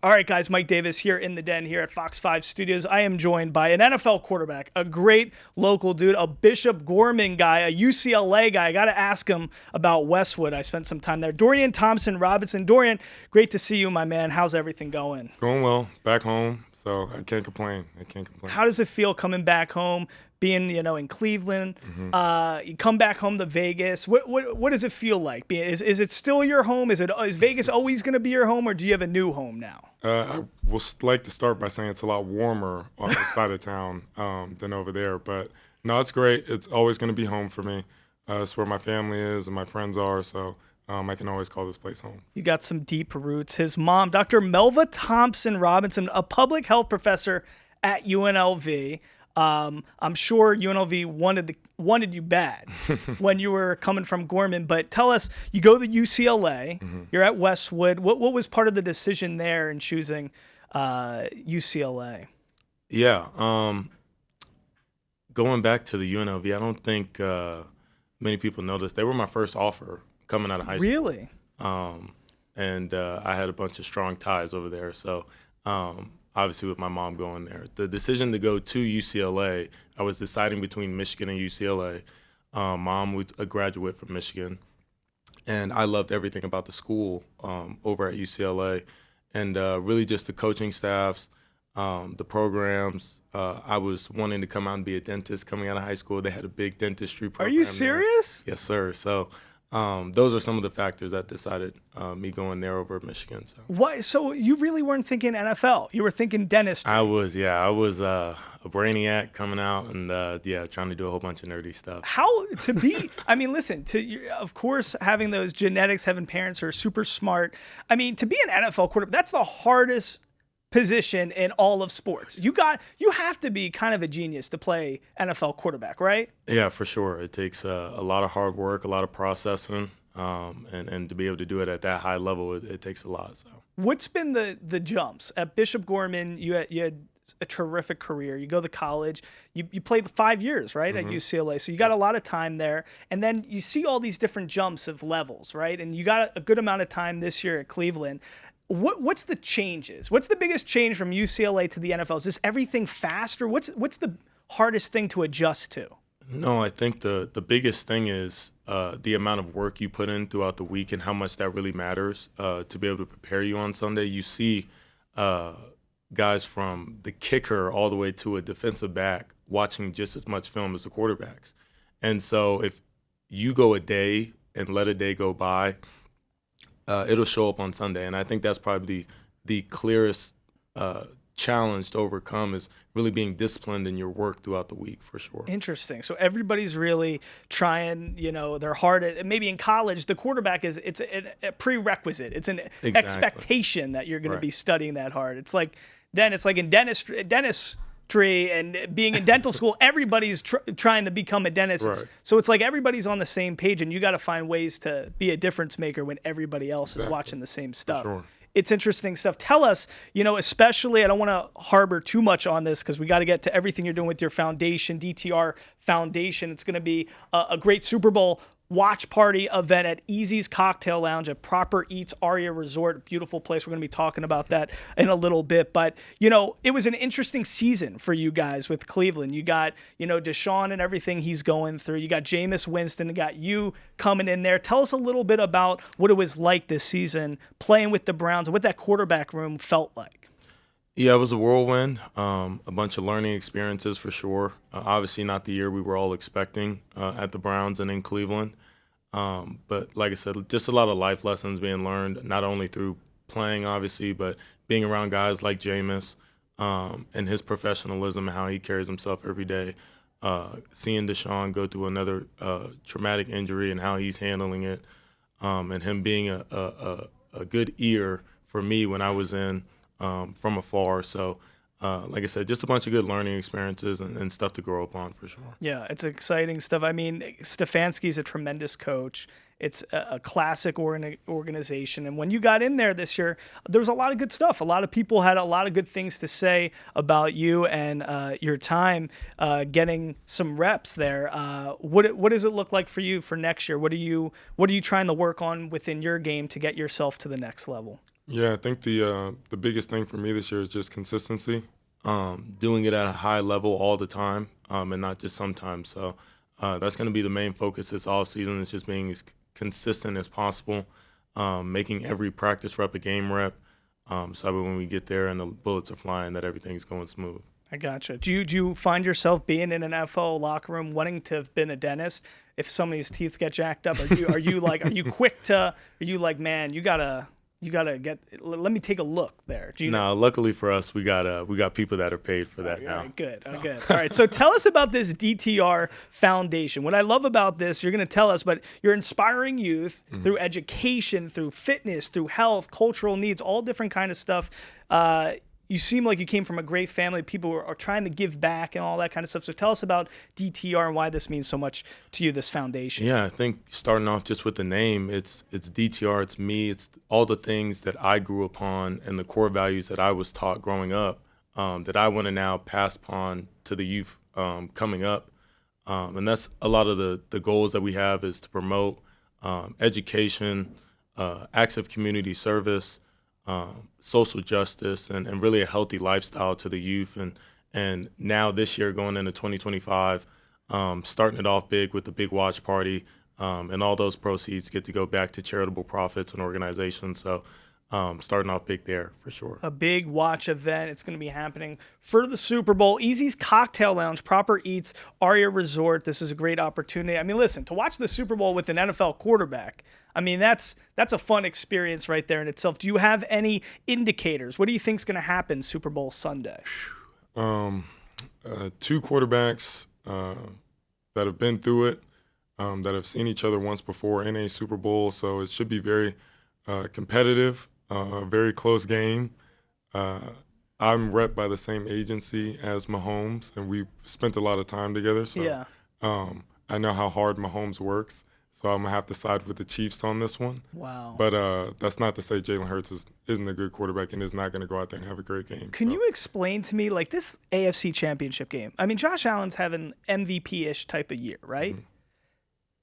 All right, guys, Mike Davis here in the den here at FOX5 Studios. I am joined by an NFL quarterback, a great local dude, a Bishop Gorman guy, a UCLA guy. I got to ask him about Westwood. I spent some time there. Dorian Thompson-Robinson. Dorian, great to see you, my man. How's everything going? Going well. Back home, so I can't complain. How does it feel coming back home, being in Cleveland? You come back home to Vegas. What does it feel like? Is it still your home? Is Vegas always going to be your home, or do you have a new home now? I would like to start by saying it's a lot warmer on this side of town than over there. But no, it's great. It's always going to be home for me. It's where my family is and my friends are, so I can always call this place home. You got some deep roots. His mom, Dr. Melva Thompson-Robinson, a public health professor at UNLV. I'm sure UNLV wanted you bad when you were coming from Gorman, but tell us, you go to UCLA, you're at Westwood. What was part of the decision there in choosing UCLA? Yeah, going back to the UNLV, I don't think many people know this. They were my first offer coming out of high school. Really? And I had a bunch of strong ties over there, so obviously with my mom going there. The decision to go to UCLA, I was deciding between Michigan and UCLA. Mom was a graduate from Michigan, and I loved everything about the school over at UCLA, and really just the coaching staffs, the programs. I was wanting to come out and be a dentist coming out of high school. They had a big dentistry program. Are you serious? There. Yes, sir. So those are some of the factors that decided me going there over Michigan. So. Why? So you really weren't thinking NFL. You were thinking dentistry. I was a brainiac coming out and trying to do a whole bunch of nerdy stuff. How to be? I mean, listen. Of course, having those genetics, having parents who are super smart. I mean, to be an NFL quarterback, that's the hardest position in all of sports. You have to be kind of a genius to play NFL quarterback, right? Yeah, for sure. It takes a lot of hard work, a lot of processing, and to be able to do it at that high level, it takes a lot. So, what's been the jumps at Bishop Gorman? You had a terrific career. You go to college. You played 5 years, right, at UCLA. So you got a lot of time there, and then you see all these different jumps of levels, right? And you got a good amount of time this year at Cleveland. What's the changes? What's the biggest change from UCLA to the NFL? Is this everything faster? What's the hardest thing to adjust to? No, I think the biggest thing is the amount of work you put in throughout the week and how much that really matters to be able to prepare you on Sunday. You see guys from the kicker all the way to a defensive back watching just as much film as the quarterbacks. And so if you go a day and let a day go by, it'll show up on Sunday, and I think that's probably the clearest challenge to overcome is really being disciplined in your work throughout the week, for sure. Interesting. So everybody's really trying, they're hard at, maybe in college, the quarterback it's a prerequisite. It's an expectation that you're going to be studying that hard. It's like in dentistry and being in dental school, everybody's trying to become a dentist. Right. So it's like everybody's on the same page, and you got to find ways to be a difference maker when everybody else is watching the same stuff. Sure. It's interesting stuff. Tell us, especially, I don't want to harbor too much on this because we got to get to everything you're doing with your foundation, DTR Foundation. It's going to be a great Super Bowl watch party event at Easy's Cocktail Lounge at Proper Eats Aria Resort. Beautiful place. We're going to be talking about that in a little bit. But, it was an interesting season for you guys with Cleveland. You got, Deshaun and everything he's going through. You got Jameis Winston and got you coming in there. Tell us a little bit about what it was like this season playing with the Browns and what that quarterback room felt like. Yeah, it was a whirlwind, a bunch of learning experiences for sure. Obviously not the year we were all expecting at the Browns and in Cleveland. But like I said, just a lot of life lessons being learned, not only through playing, obviously, but being around guys like Jameis and his professionalism and how he carries himself every day. Seeing Deshaun go through another traumatic injury and how he's handling it, and him being a good ear for me when I was in from afar. So, like I said, just a bunch of good learning experiences and stuff to grow up on for sure. Yeah, it's exciting stuff. I mean, Stefanski's a tremendous coach. It's a classic organization. And when you got in there this year, there was a lot of good stuff. A lot of people had a lot of good things to say about you and your time getting some reps there. What does it look like for you for next year? What are you trying to work on within your game to get yourself to the next level? Yeah, I think the biggest thing for me this year is just consistency. Doing it at a high level all the time, and not just sometimes. So that's going to be the main focus this all season. Is just being as consistent as possible, making every practice rep a game rep, so that when we get there and the bullets are flying, that everything's going smooth. I gotcha. Do you find yourself being in an FO locker room wanting to have been a dentist if somebody's teeth get jacked up? Are you like, are you quick to, are you like, man, you gotta get, let me take a look there. Do you know? No, luckily for us, we got people that are paid for that now. Good. Good. All right. So tell us about this DTR Foundation. What I love about this, you're going to tell us, but you're inspiring youth through education, through fitness, through health, cultural needs, all different kind of stuff. You seem like you came from a great family. People are trying to give back and all that kind of stuff. So tell us about DTR and why this means so much to you, this foundation. Yeah, I think starting off just with the name, it's DTR, it's me, it's all the things that I grew upon and the core values that I was taught growing up, that I want to now pass on to the youth coming up. And that's a lot of the goals that we have, is to promote education, acts of community service, social justice, and really a healthy lifestyle to the youth. And now this year, going into 2025, starting it off big with the big watch party, and all those proceeds get to go back to charitable profits and organizations. So starting off big there for sure. A big watch event. It's going to be happening for the Super Bowl. Easy's Cocktail Lounge, Proper Eats, Aria Resort. This is a great opportunity. I mean, listen, to watch the Super Bowl with an NFL quarterback, I mean, that's a fun experience right there in itself. Do you have any indicators? What do you think is going to happen Super Bowl Sunday? Two quarterbacks that have been through it, that have seen each other once before in a Super Bowl, so it should be very competitive, a very close game. I'm rep by the same agency as Mahomes, and we spent a lot of time together, so Yeah. I know how hard Mahomes works. So I'm going to have to side with the Chiefs on this one. Wow. But that's not to say Jalen Hurts isn't a good quarterback and is not going to go out there and have a great game. Can you explain to me, like, this AFC Championship game? I mean, Josh Allen's having MVP-ish type of year, right? Mm-hmm.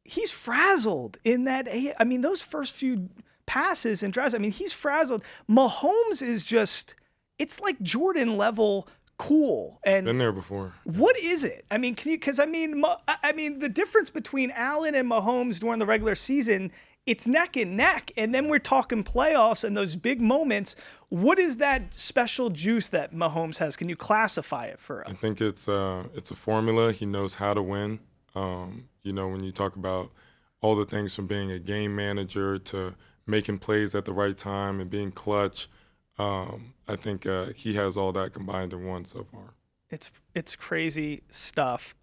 He's frazzled in that. I mean, those first few passes and drives, I mean, he's frazzled. Mahomes is just, it's like Jordan level cool. And been there before. What is it? I mean, because I mean, the difference between Allen and Mahomes during the regular season, it's neck and neck. And then we're talking playoffs and those big moments. What is that special juice that Mahomes has? Can you classify it for us? I think it's a formula. He knows how to win. You know, when you talk about all the things from being a game manager to making plays at the right time and being clutch, I think he has all that combined in one so far. It's crazy stuff.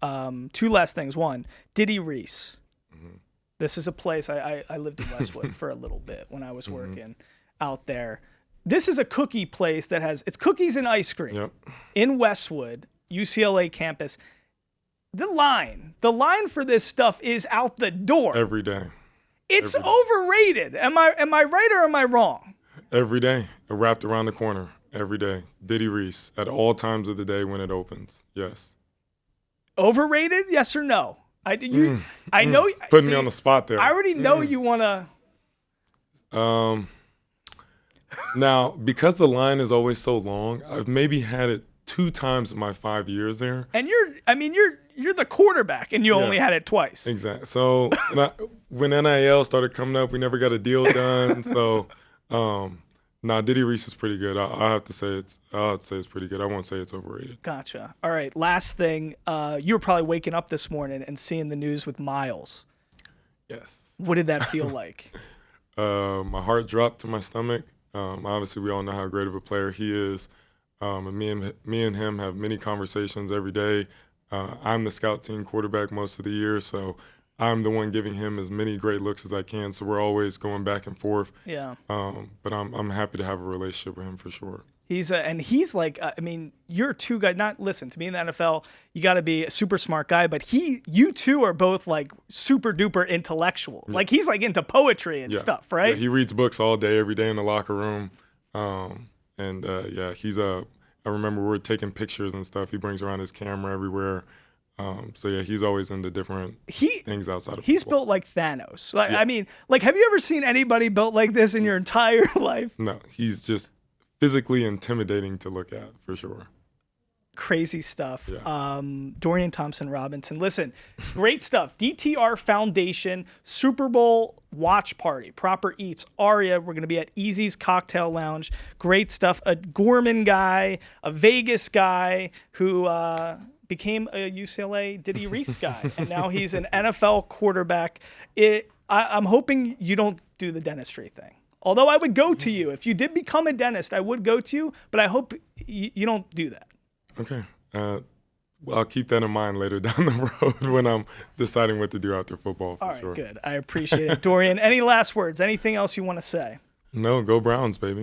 Two last things. One, Diddy Reese. Mm-hmm. This is a place I lived in Westwood for a little bit when I was working out there. This is a cookie place that it's cookies and ice cream in Westwood, UCLA campus. The line for this stuff is out the door every day. It's overrated. Am I right or am I wrong? Every day, wrapped around the corner. Every day, Diddy Reese at all times of the day when it opens. Yes. Overrated? Yes or no? I know. Putting me on the spot there. I already know you wanna. Now, because the line is always so long, I've maybe had it 2 times in my 5 years there. And you're the quarterback, and you only had it twice. Exactly. So when NIL started coming up, we never got a deal done. So. Diddy Reese is pretty good. I'll have to say it's pretty good. I won't say it's overrated. Gotcha. All right. Last thing, you were probably waking up this morning and seeing the news with Miles. Yes. What did that feel like? My heart dropped to my stomach. Obviously, we all know how great of a player he is. And me and him have many conversations every day. I'm the scout team quarterback most of the year, so I'm the one giving him as many great looks as I can, so we're always going back and forth. Yeah. But I'm happy to have a relationship with him for sure. He's like, I mean, you're two guys. Listen, to be in the NFL, you got to be a super smart guy. But you two are both like super duper intellectual. Yeah. Like he's like into poetry and stuff, right? Yeah, he reads books all day, every day in the locker room. He's I remember we were taking pictures and stuff. He brings around his camera everywhere. So yeah, he's always into different things outside of He's football. built like Thanos. Like, I mean, like, have you ever seen anybody built like this in your entire life? No, he's just physically intimidating to look at for sure. Crazy stuff. Yeah. Dorian Thompson-Robinson. Listen, great stuff. DTR Foundation, Super Bowl watch party, Proper Eats, Aria. We're going to be at Easy's Cocktail Lounge. Great stuff. A Gorman guy, a Vegas guy who became a UCLA Diddy Reese guy, and now he's an NFL quarterback. I'm hoping you don't do the dentistry thing. Although I would go to you. If you did become a dentist, I would go to you, but I hope you don't do that. Okay. Well, I'll keep that in mind later down the road when I'm deciding what to do after football. For All right, sure. good. I appreciate it. Dorian, any last words? Anything else you want to say? No, go Browns, baby.